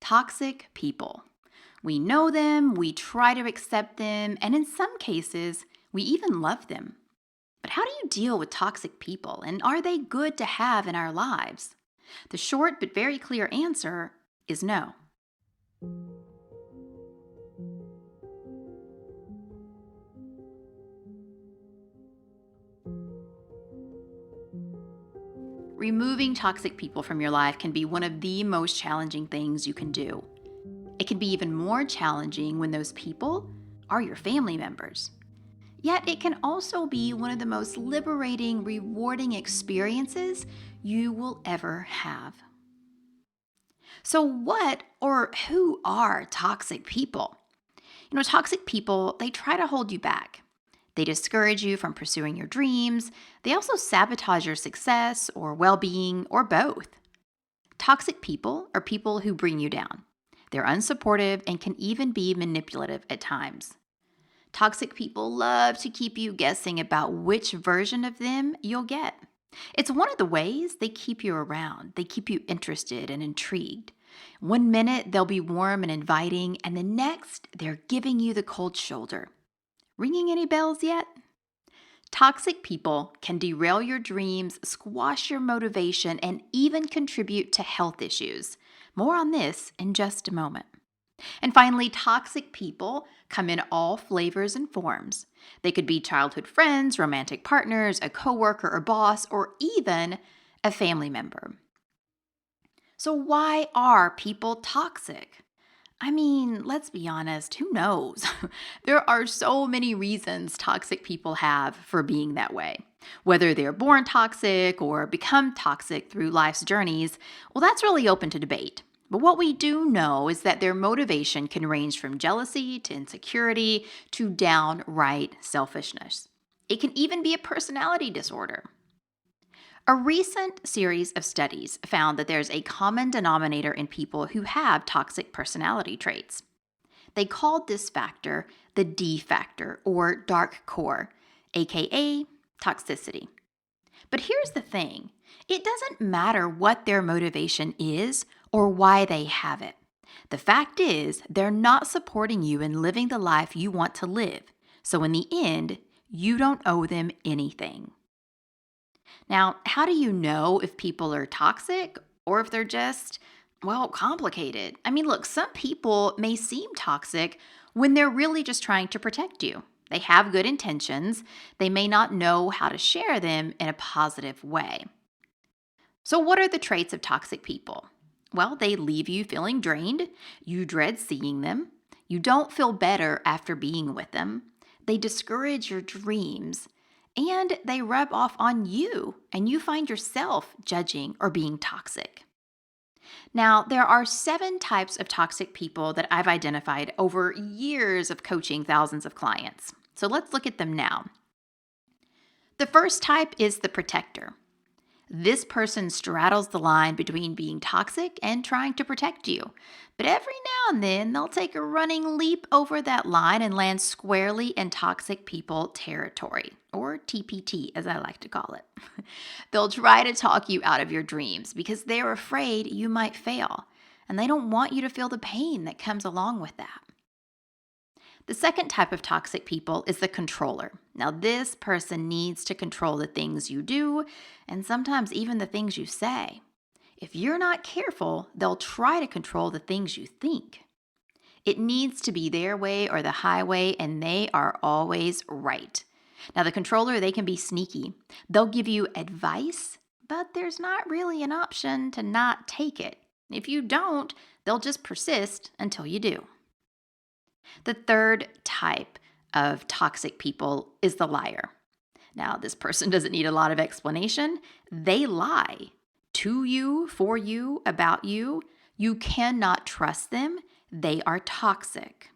Toxic people. We know them, we try to accept them, and in some cases, we even love them. But how do you deal with toxic people, and are they good to have in our lives? The short but very clear answer is no. Removing toxic people from your life can be one of the most challenging things you can do. It can be even more challenging when those people are your family members. Yet it can also be one of the most liberating, rewarding experiences you will ever have. So, what or who are toxic people? Toxic people, they try to hold you back. They discourage you from pursuing your dreams. They also sabotage your success or well being or both. Toxic people are people who bring you down. They're unsupportive and can even be manipulative at times. Toxic people love to keep you guessing about which version of them you'll get. It's one of the ways they keep you around. They keep you interested and intrigued. One minute they'll be warm and inviting, and the next they're giving you the cold shoulder. Ringing any bells yet? Toxic people can derail your dreams, squash your motivation, and even contribute to health issues. More on this in just a moment. And finally, toxic people come in all flavors and forms. They could be childhood friends, romantic partners, a coworker or boss, or even a family member. So why are people toxic? Let's be honest, who knows? There are so many reasons toxic people have for being that way. Whether they're born toxic or become toxic through life's journeys, well, that's really open to debate. But what we do know is that their motivation can range from jealousy to insecurity to downright selfishness. It can even be a personality disorder. A recent series of studies found that there's a common denominator in people who have toxic personality traits. They called this factor the D factor, or dark core, aka toxicity. But here's the thing. It doesn't matter what their motivation is or why they have it. The fact is, they're not supporting you in living the life you want to live. So in the end, you don't owe them anything. Now, how do you know if people are toxic or if they're just, complicated? Look, some people may seem toxic when they're really just trying to protect you. They have good intentions. They may not know how to share them in a positive way. So what are the traits of toxic people? Well, they leave you feeling drained. You dread seeing them. You don't feel better after being with them. They discourage your dreams. And they rub off on you, and you find yourself judging or being toxic. Now, there are 7 types of toxic people that I've identified over years of coaching thousands of clients. So let's look at them now. The first type is the protector. This person straddles the line between being toxic and trying to protect you. But every now and then, they'll take a running leap over that line and land squarely in toxic people territory, or TPT, as I like to call it. They'll try to talk you out of your dreams because they're afraid you might fail, and they don't want you to feel the pain that comes along with that. The second type of toxic people is the controller. Now, this person needs to control the things you do and sometimes even the things you say. If you're not careful, they'll try to control the things you think. It needs to be their way or the highway, and they are always right. Now, the controller, they can be sneaky. They'll give you advice, but there's not really an option to not take it. If you don't, they'll just persist until you do. The third type of toxic people is the liar. Now, this person doesn't need a lot of explanation. They lie to you, for you, about you. You cannot trust them. They are toxic.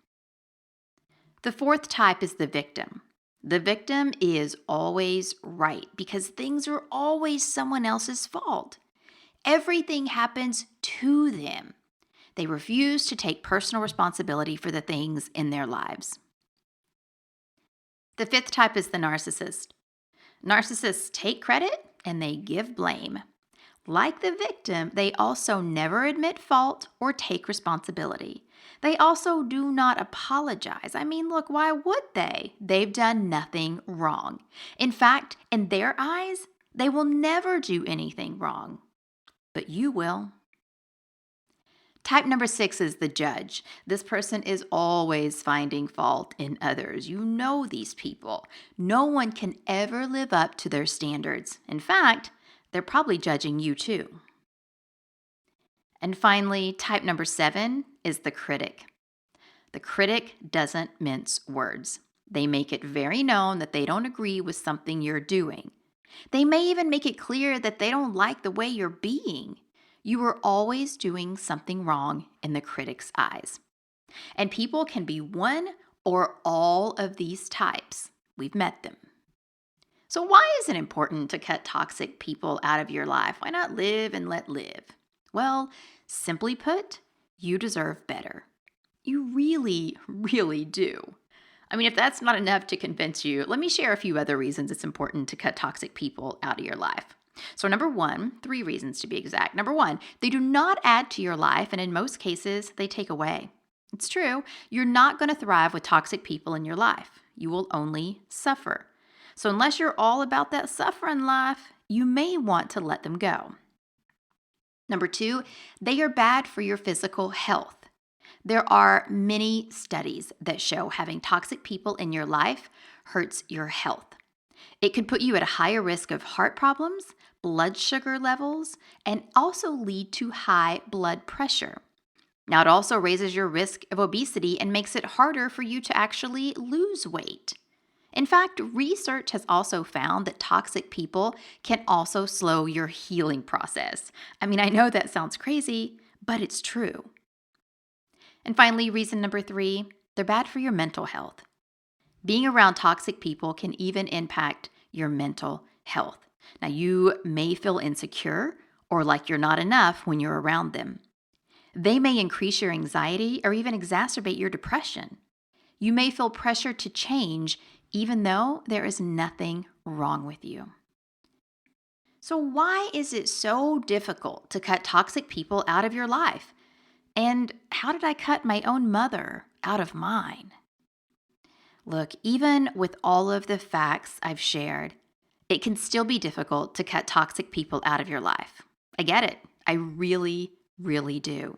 The fourth type is the victim. The victim is always right because things are always someone else's fault. Everything happens to them. They refuse to take personal responsibility for the things in their lives. The fifth type is the narcissist. Narcissists take credit and they give blame. Like the victim, they also never admit fault or take responsibility. They also do not apologize. I mean, look, why would they? They've done nothing wrong. In fact, in their eyes, they will never do anything wrong. But you will. Type number 6 is the judge. This person is always finding fault in others. You know these people. No one can ever live up to their standards. In fact, they're probably judging you too. And finally, type number 7 is the critic. The critic doesn't mince words. They make it very known that they don't agree with something you're doing. They may even make it clear that they don't like the way you're being. You are always doing something wrong in the critic's eyes. And people can be one or all of these types. We've met them. So why is it important to cut toxic people out of your life? Why not live and let live? Well, simply put, you deserve better. You really, really do. I mean, if that's not enough to convince you, let me share a few other reasons it's important to cut toxic people out of your life. So number 1, 3 reasons to be exact. Number 1, they do not add to your life, and in most cases, they take away. It's true, you're not going to thrive with toxic people in your life. You will only suffer. So unless you're all about that suffering life, you may want to let them go. Number 2, they are bad for your physical health. There are many studies that show having toxic people in your life hurts your health. It can put you at a higher risk of heart problems, blood sugar levels, and also lead to high blood pressure. Now, it also raises your risk of obesity and makes it harder for you to actually lose weight. In fact, research has also found that toxic people can also slow your healing process. I mean, I know that sounds crazy, but it's true. And finally, reason number 3, they're bad for your mental health. Being around toxic people can even impact your mental health. Now, you may feel insecure or like you're not enough when you're around them. They may increase your anxiety or even exacerbate your depression. You may feel pressure to change even though there is nothing wrong with you. So why is it so difficult to cut toxic people out of your life? And how did I cut my own mother out of mine? Look, even with all of the facts I've shared, it can still be difficult to cut toxic people out of your life. I get it. I really, really do.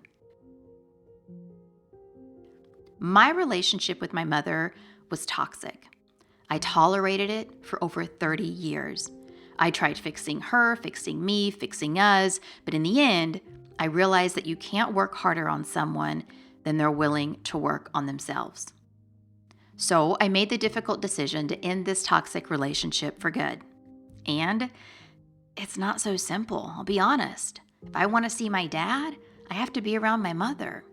My relationship with my mother was toxic. I tolerated it for over 30 years. I tried fixing her, fixing me, fixing us, but in the end, I realized that you can't work harder on someone than they're willing to work on themselves. So I made the difficult decision to end this toxic relationship for good. And it's not so simple, I'll be honest. If I want to see my dad, I have to be around my mother.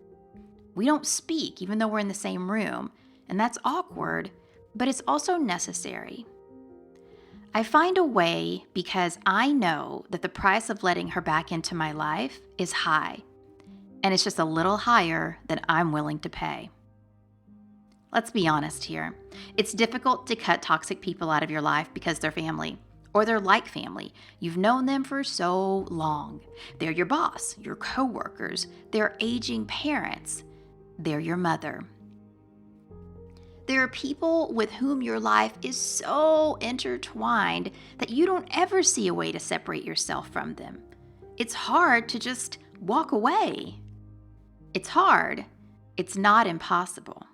We don't speak even though we're in the same room, and that's awkward, but it's also necessary. I find a way because I know that the price of letting her back into my life is high, and it's just a little higher than I'm willing to pay. Let's be honest here. It's difficult to cut toxic people out of your life because they're family, or they're like family. You've known them for so long. They're your boss, your coworkers, they're aging parents, they're your mother. There are people with whom your life is so intertwined that you don't ever see a way to separate yourself from them. It's hard to just walk away. It's hard. It's not impossible.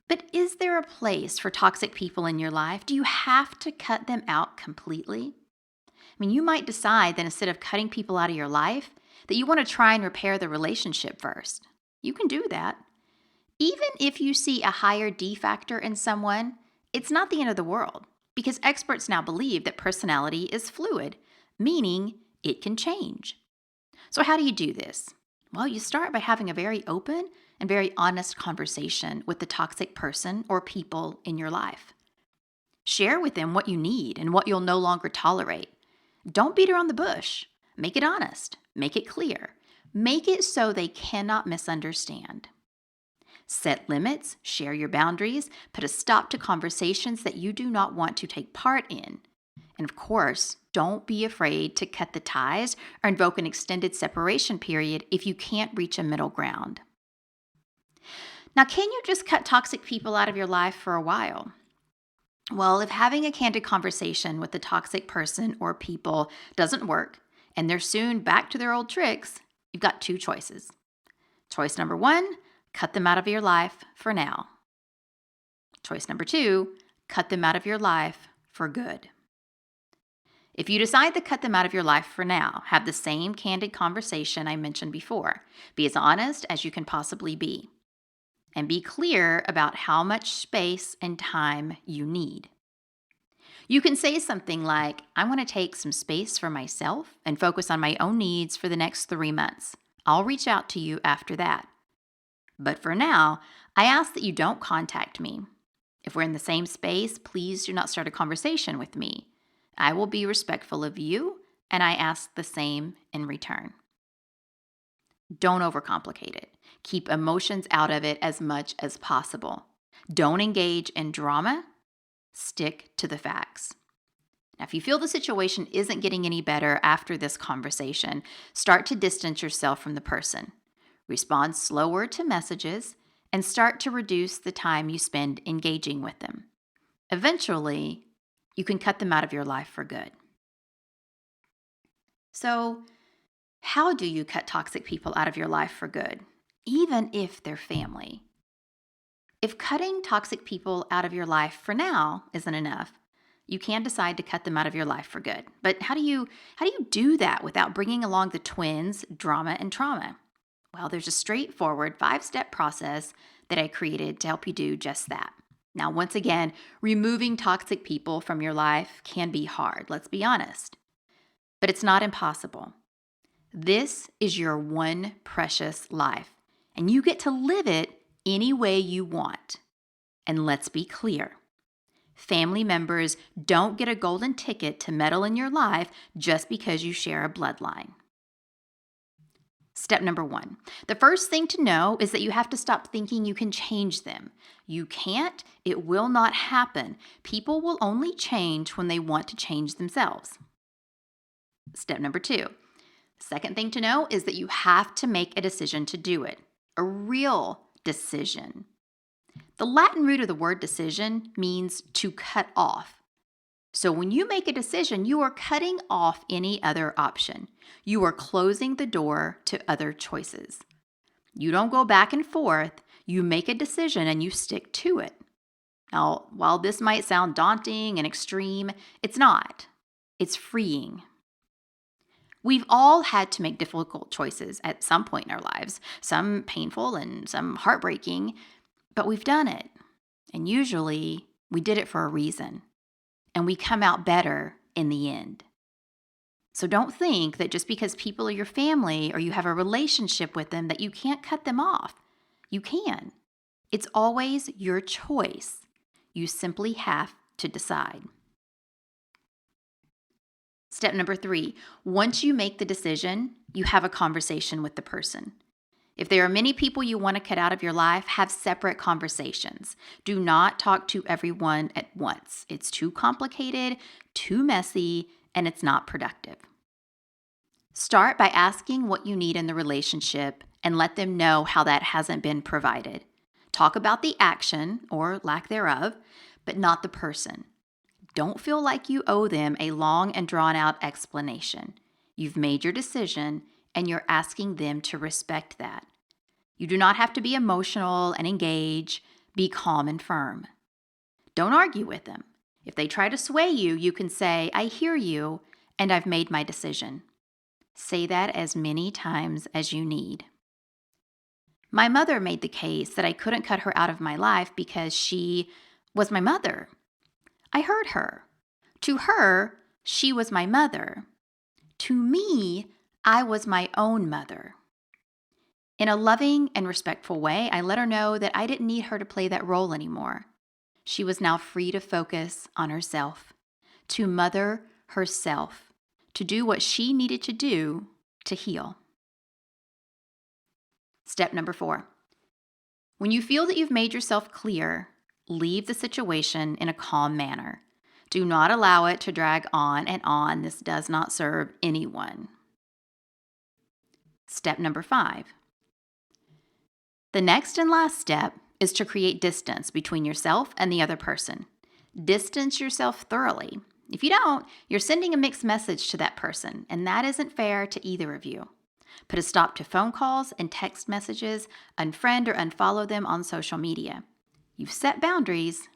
But is there a place for toxic people in your life? Do you have to cut them out completely? I mean, you might decide that instead of cutting people out of your life, that you want to try and repair the relationship first. You can do that. Even if you see a higher D factor in someone, it's not the end of the world because experts now believe that personality is fluid, meaning it can change. So how do you do this? Well, you start by having a very open and very honest conversation with the toxic person or people in your life. Share with them what you need and what you'll no longer tolerate. Don't beat around the bush. Make it honest. Make it clear. Make it so they cannot misunderstand. Set limits, share your boundaries, put a stop to conversations that you do not want to take part in. And of course, don't be afraid to cut the ties or invoke an extended separation period if you can't reach a middle ground. Now, can you just cut toxic people out of your life for a while? Well, if having a candid conversation with the toxic person or people doesn't work and they're soon back to their old tricks, you've got two choices. Choice number one, cut them out of your life for now. Choice number two, cut them out of your life for good. If you decide to cut them out of your life for now, have the same candid conversation I mentioned before. Be as honest as you can possibly be. And be clear about how much space and time you need. You can say something like, I want to take some space for myself and focus on my own needs for the next 3 months. I'll reach out to you after that. But for now, I ask that you don't contact me. If we're in the same space, please do not start a conversation with me. I will be respectful of you, and I ask the same in return. Don't overcomplicate it. Keep emotions out of it as much as possible. Don't engage in drama. Stick to the facts. Now, if you feel the situation isn't getting any better after this conversation, start to distance yourself from the person. Respond slower to messages and start to reduce the time you spend engaging with them. Eventually, you can cut them out of your life for good. So, how do you cut toxic people out of your life for good, even if they're family? If cutting toxic people out of your life for now isn't enough, you can decide to cut them out of your life for good. But how do you do that without bringing along the twins, drama, and trauma? Well, there's a straightforward 5-step process that I created to help you do just that. Now, once again, removing toxic people from your life can be hard, let's be honest. But it's not impossible. This is your one precious life, and you get to live it any way you want. And let's be clear. Family members don't get a golden ticket to meddle in your life just because you share a bloodline. Step number 1. The first thing to know is that you have to stop thinking you can change them. You can't. It will not happen. People will only change when they want to change themselves. Step number 2. Second thing to know is that you have to make a decision to do it. A real decision. The Latin root of the word decision means to cut off. So when you make a decision, you are cutting off any other option. You are closing the door to other choices. You don't go back and forth. You make a decision and you stick to it. Now, while this might sound daunting and extreme, it's not. It's freeing. We've all had to make difficult choices at some point in our lives, some painful and some heartbreaking, but we've done it. And usually we did it for a reason. And we come out better in the end. So don't think that just because people are your family or you have a relationship with them that you can't cut them off. You can. It's always your choice. You simply have to decide. Step number 3, once you make the decision, you have a conversation with the person. If there are many people you want to cut out of your life, have separate conversations. Do not talk to everyone at once. It's too complicated, too messy, and it's not productive. Start by asking what you need in the relationship and let them know how that hasn't been provided. Talk about the action, or lack thereof, but not the person. Don't feel like you owe them a long and drawn-out explanation. You've made your decision, and you're asking them to respect that. You do not have to be emotional and engage. Be calm and firm. Don't argue with them. If they try to sway you, you can say, I hear you, and I've made my decision. Say that as many times as you need. My mother made the case that I couldn't cut her out of my life because she was my mother. I heard her. To her, she was my mother. To me, I was my own mother. In a loving and respectful way, I let her know that I didn't need her to play that role anymore. She was now free to focus on herself, to mother herself, to do what she needed to do to heal. Step number 4. When you feel that you've made yourself clear, leave the situation in a calm manner. Do not allow it to drag on and on. This does not serve anyone. Step number 5. The next and last step is to create distance between yourself and the other person. Distance yourself thoroughly. If you don't, you're sending a mixed message to that person, and that isn't fair to either of you. Put a stop to phone calls and text messages, unfriend or unfollow them on social media. You've set boundaries,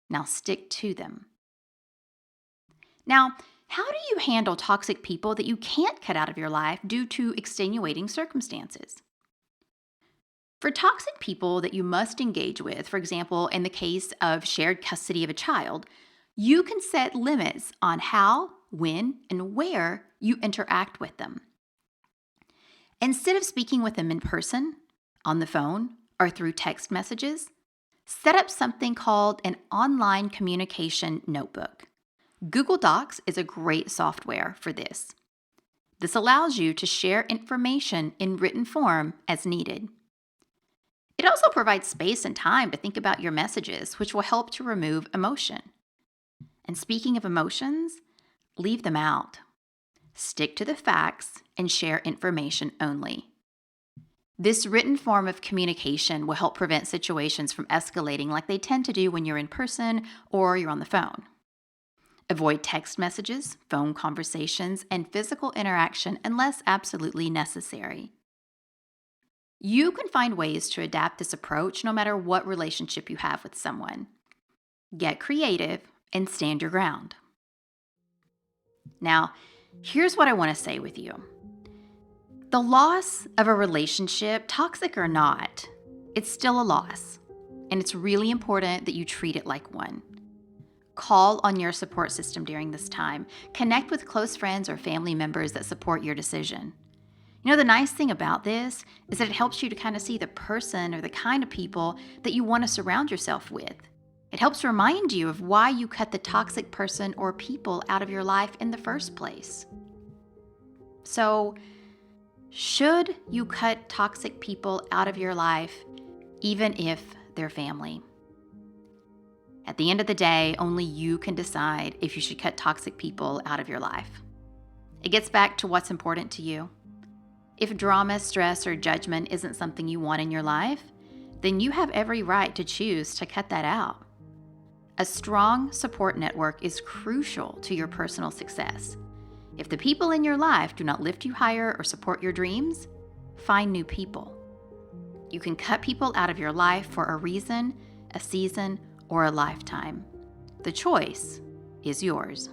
now stick to them. Now, how do you handle toxic people that you can't cut out of your life due to extenuating circumstances? For toxic people that you must engage with, for example, in the case of shared custody of a child, you can set limits on how, when, and where you interact with them. Instead of speaking with them in person, on the phone, or through text messages, set up something called an online communication notebook. Google Docs is a great software for this. This allows you to share information in written form as needed. It also provides space and time to think about your messages, which will help to remove emotion. And speaking of emotions, leave them out. Stick to the facts and share information only. This written form of communication will help prevent situations from escalating like they tend to do when you're in person or you're on the phone. Avoid text messages, phone conversations, and physical interaction unless absolutely necessary. You can find ways to adapt this approach no matter what relationship you have with someone. Get creative and stand your ground. Now, here's what I want to say with you. The loss of a relationship, toxic or not, it's still a loss, and it's really important that you treat it like one. Call on your support system during this time. Connect with close friends or family members that support your decision. You know, the nice thing about this is that it helps you to kind of see the person or the kind of people that you want to surround yourself with. It helps remind you of why you cut the toxic person or people out of your life in the first place. So, should you cut toxic people out of your life, even if they're family? At the end of the day, only you can decide if you should cut toxic people out of your life. It gets back to what's important to you. If drama, stress, or judgment isn't something you want in your life, then you have every right to choose to cut that out. A strong support network is crucial to your personal success. If the people in your life do not lift you higher or support your dreams, find new people. You can cut people out of your life for a reason, a season, or a lifetime. The choice is yours.